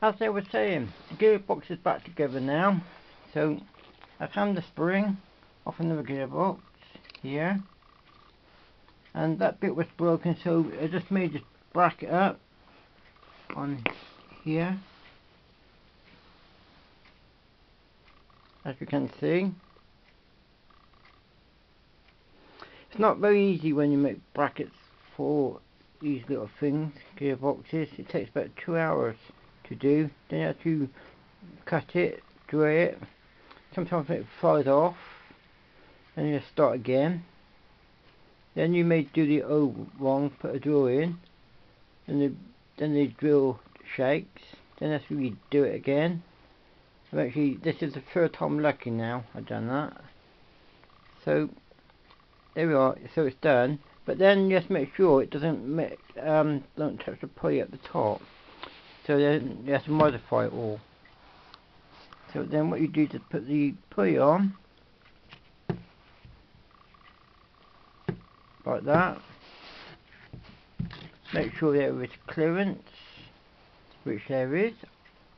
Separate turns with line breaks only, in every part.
As I was saying, the gearbox is back together now. So I found the spring off another gearbox here, and that bit was broken, so I just made this bracket up on here, as you can see. It's not very easy when you make brackets for these little things, gearboxes. It takes about 2 hours to do. Then you have to cut it, dry it. Sometimes it flies off, and you start again. Then you may do the O wrong, put a drill in, and then the drill shakes. Then that's where you do it again. So actually, this is the third time lucky now I've done that. So there we are. So it's done. But then just make sure it doesn't don't touch the pulley at the top. So then you have to modify it all. So then what you do is put the pulley on like that. Make sure there is clearance, which there is.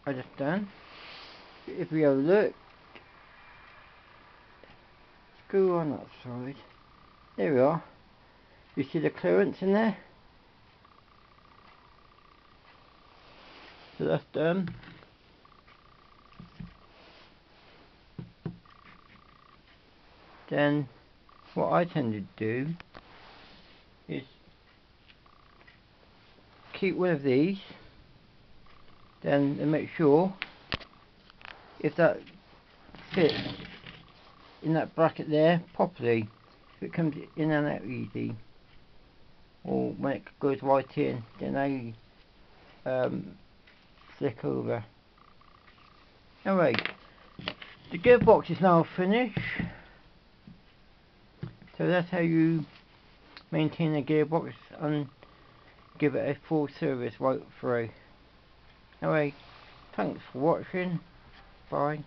I just done. If we have a look, screw on that side. There we are. You see the clearance in there? So that's done. Then what I tend to do is keep one of these, then and make sure if that fits in that bracket there properly, if it comes in and out easy, or when it goes right in, then I flick over. Anyway, the gearbox is now finished. So that's how you maintain a gearbox and give it a full service right through. Anyway, thanks for watching. Bye.